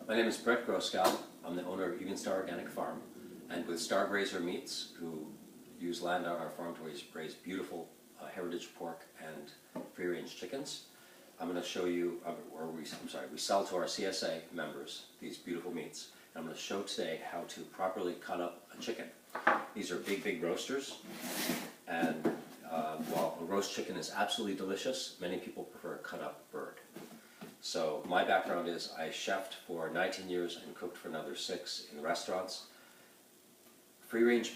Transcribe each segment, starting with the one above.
My name is Grohsgal. I'm the owner of Star Organic Farm, and with Star Grazer Meats, who use land on our farm to raise beautiful heritage pork and free-range chickens. I'm going to show you, we sell to our CSA members these beautiful meats. I'm going to show today how to properly cut up a chicken. These are big roasters, and while a roast chicken is absolutely delicious, many people prefer a cut-up bird. So my background is I chefed for 19 years and cooked for another 6 in restaurants. Free-range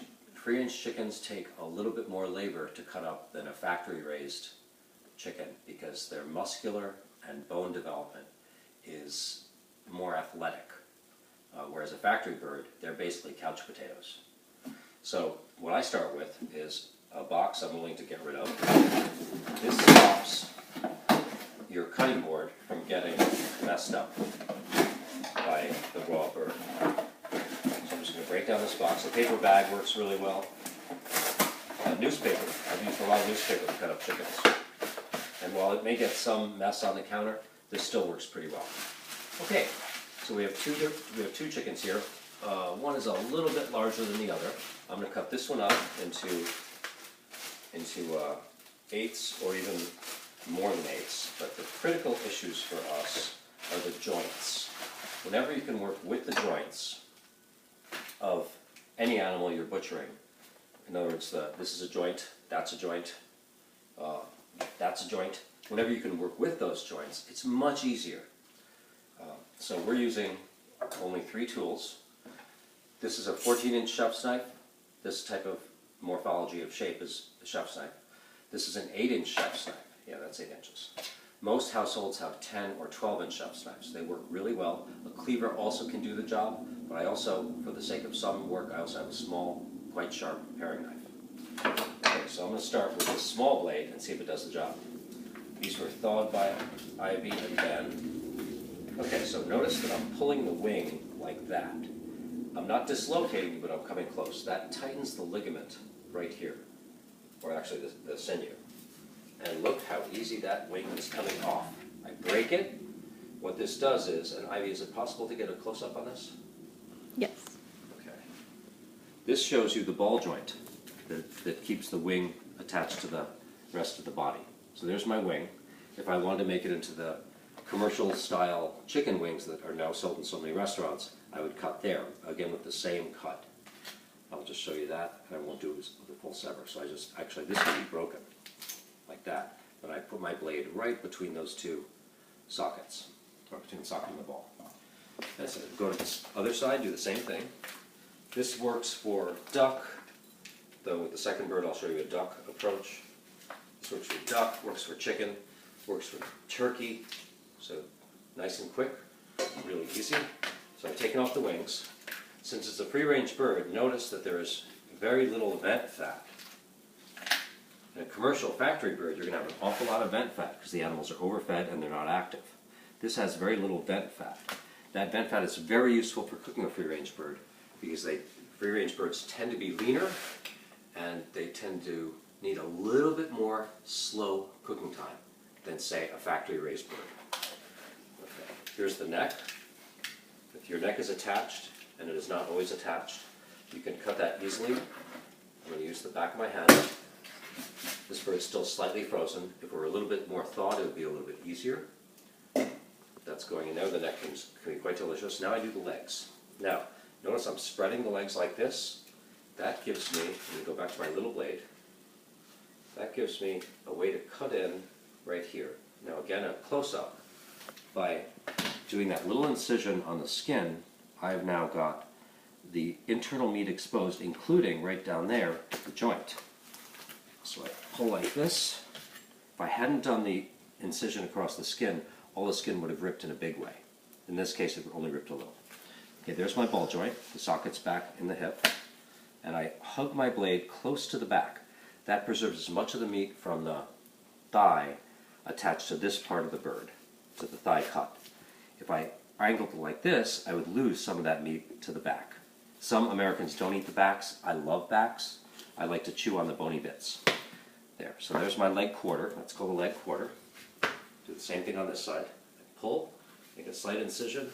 chickens take a little bit more labor to cut up than a factory-raised chicken because their muscular and bone development is more athletic. Whereas a factory bird, they're basically couch potatoes. So what I start with is a box I'm willing to get rid of. This stops your cutting board from getting messed up by the raw bird. So I'm just going to break down this box. A paper bag works really well. Newspaper. I've used a lot of newspaper to cut up chickens. And while it may get some mess on the counter, this still works pretty well. Okay, so we have two chickens here. One is a little bit larger than the other. I'm going to cut this one up into eighths or even more than eighths. But the critical issues for us are the joints. Whenever you can work with the joints of any animal you're butchering, in other words, this is a joint, that's a joint, that's a joint. Whenever you can work with those joints, it's much easier. So we're using only 3 tools. This is a 14-inch chef's knife. This type of morphology of shape is a chef's knife. This is an 8-inch chef's knife. Yeah, that's 8 inches. Most households have 10 or 12-inch chef's knives. They work really well. A cleaver also can do the job, but I also, for the sake of some work, I also have a small, quite sharp paring knife. Okay, so I'm going to start with this small blade and see if it does the job. These were thawed by Ivy and Ben. Okay, so notice that I'm pulling the wing like that. I'm not dislocating, but I'm coming close. That tightens the ligament right here, or actually the sinew. And look how easy that wing is coming off. I break it. What this does is, and Ivy, is it possible to get a close-up on this? Yes. Okay. This shows you the ball joint that keeps the wing attached to the rest of the body. So there's my wing. If I wanted to make it into the commercial-style chicken wings that are now sold in so many restaurants, I would cut there, again with the same cut. I'll just show you that, and I won't do it with a full sever. So actually this can be broken, like that. But I put my blade right between those 2 sockets, or between the socket and the ball. That's it. Go to this other side, do the same thing. This works for duck, though with the second bird I'll show you a duck approach. This works for duck, works for chicken, works for turkey. So nice and quick, really easy. So I've taken off the wings. Since it's a free-range bird, notice that there is very little vent fat. In a commercial factory bird, you're going to have an awful lot of vent fat because the animals are overfed and they're not active. This has very little vent fat. That vent fat is very useful for cooking a free-range bird because free-range birds tend to be leaner and they tend to need a little bit more slow cooking time than, say, a factory-raised bird. Okay. Here's the neck. If your neck is attached, and it is not always attached, you can cut that easily. I'm going to use the back of my hand. This bird is still slightly frozen. If it were a little bit more thawed, it would be a little bit easier. That's going in there. The neck can be quite delicious. Now I do the legs. Now, notice I'm spreading the legs like this. That gives me, let me go back to my little blade, that gives me a way to cut in right here. Now again, a close-up. By doing that little incision on the skin, I've now got the internal meat exposed, including right down there, the joint. So I pull like this. If I hadn't done the incision across the skin, all the skin would have ripped in a big way. In this case, it only ripped a little. Okay, there's my ball joint. The socket's back in the hip. And I hug my blade close to the back. That preserves as much of the meat from the thigh attached to this part of the bird, to the thigh cut. If I angled it like this, I would lose some of that meat to the back. Some Americans don't eat the backs. I love backs. I like to chew on the bony bits. There, so there's my leg quarter. That's called a leg quarter. Do the same thing on this side. I pull, make a slight incision,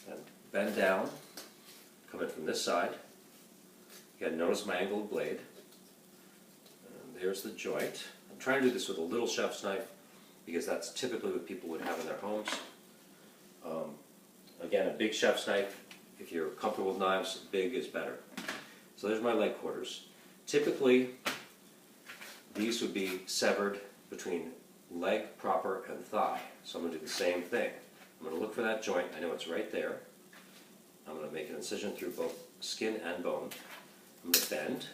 and bend down, come in from this side. Again, notice my angled blade. And there's the joint. I'm trying to do this with a little chef's knife because that's typically what people would have in their homes. Again, a big chef's knife, if you're comfortable with knives, big is better. So there's my leg quarters. Typically, these would be severed between leg proper and thigh. So I'm going to do the same thing. I'm going to look for that joint. I know it's right there. I'm going to make an incision through both skin and bone. I'm going to bend.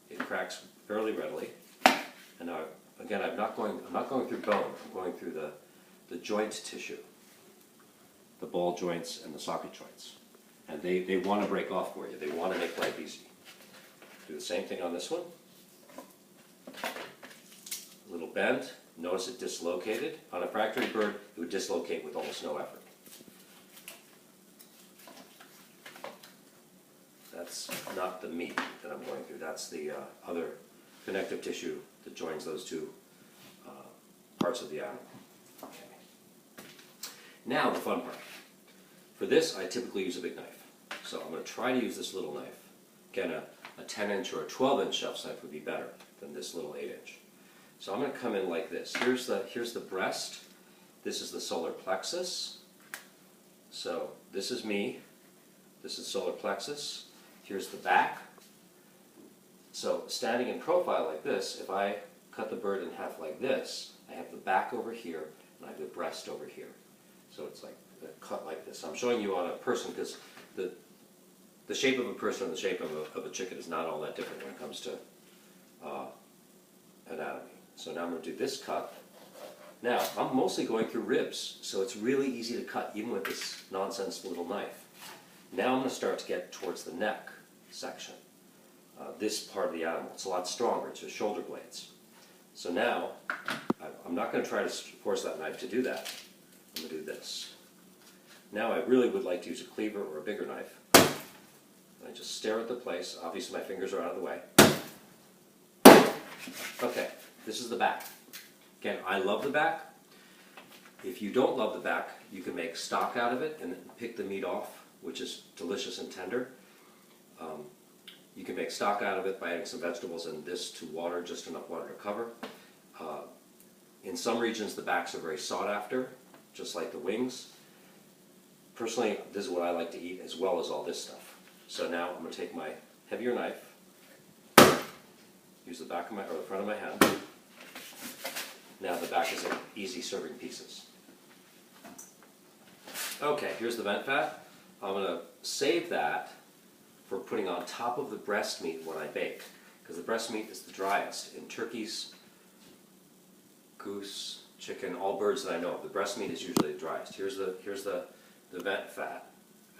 It cracks fairly readily. And now, again, I'm not going through bone. I'm going through the joint tissue, the ball joints and the socket joints. And they want to break off for you. They want to make life easy. Do the same thing on this one. A little bend. Notice it dislocated. On a factory bird, it would dislocate with almost no effort. That's not the meat that I'm going through. That's the other connective tissue that joins those two parts of the animal. Okay. Now the fun part. For this, I typically use a big knife. So I'm going to try to use this little knife. Again, a 10-inch or a 12-inch chef's knife would be better than this little 8-inch. So I'm going to come in like this. Here's the breast. This is the solar plexus. So this is me. This is solar plexus. Here's the back. So standing in profile like this, if I cut the bird in half like this, I have the back over here and I have the breast over here. So it's like cut like this. I'm showing you on a person because the shape of a person and the shape of a chicken is not all that different when it comes to anatomy. So now I'm going to do this cut. Now, I'm mostly going through ribs, so it's really easy to cut even with this nonsense little knife. Now I'm going to start to get towards the neck section. This part of the animal, it's a lot stronger, it's the shoulder blades. So now, I'm not going to try to force that knife to do that. I'm going to do this. Now I really would like to use a cleaver or a bigger knife. I just stare at the place. Obviously my fingers are out of the way. Okay, this is the back. Again, I love the back. If you don't love the back, you can make stock out of it and pick the meat off, which is delicious and tender. You can make stock out of it by adding some vegetables and this to water, just enough water to cover. In some regions, the backs are very sought after, just like the wings. Personally, this is what I like to eat as well as all this stuff. So now I'm going to take my heavier knife, use the back of the front of my hand. Now the back is in easy serving pieces. Okay, here's the vent fat. I'm going to save that for putting on top of the breast meat when I bake, because the breast meat is the driest. In turkeys, goose, chicken, all birds that I know of, the breast meat is usually the driest. Here's the vent fat,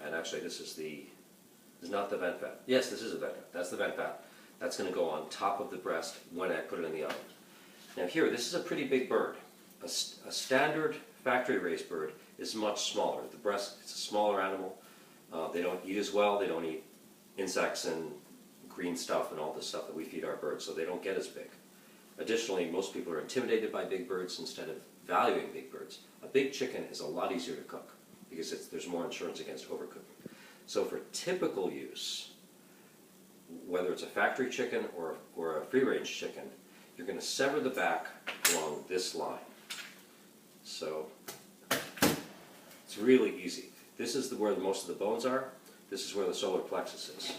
and actually this is not the vent fat. Yes, this is a vent fat. That's the vent fat. That's going to go on top of the breast when I put it in the oven. Now here, this is a pretty big bird. A standard factory-raised bird is much smaller. The breast, it's a smaller animal. They don't eat as well. They don't eat insects and green stuff and all the stuff that we feed our birds, so they don't get as big. Additionally, most people are intimidated by big birds instead of valuing big birds. A big chicken is a lot easier to cook because there's more insurance against overcooking. So for typical use, whether it's a factory chicken or a free-range chicken, you're going to sever the back along this line. So it's really easy. This is where most of the bones are. This is where the solar plexus is.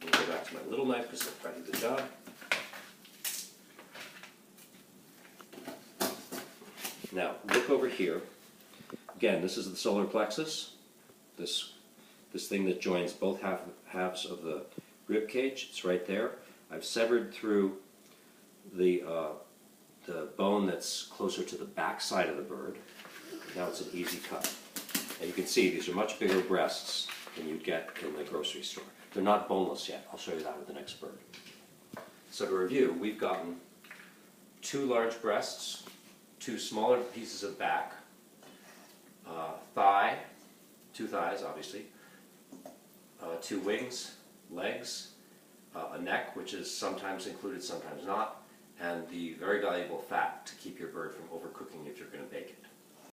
I'm going to go back to my little knife because it'll try to do the job. Now, look over here. Again, this is the solar plexus. This thing that joins both halves of the rib cage. It's right there. I've severed through the bone that's closer to the back side of the bird. Now it's an easy cut. And you can see these are much bigger breasts than you'd get in the grocery store. They're not boneless yet. I'll show you that with the next bird. So to review, we've gotten 2 large breasts, 2 smaller pieces of back, thigh, 2 thighs obviously, 2 wings, legs, a neck which is sometimes included, sometimes not, and the very valuable fat to keep your bird from overcooking if you're going to bake it.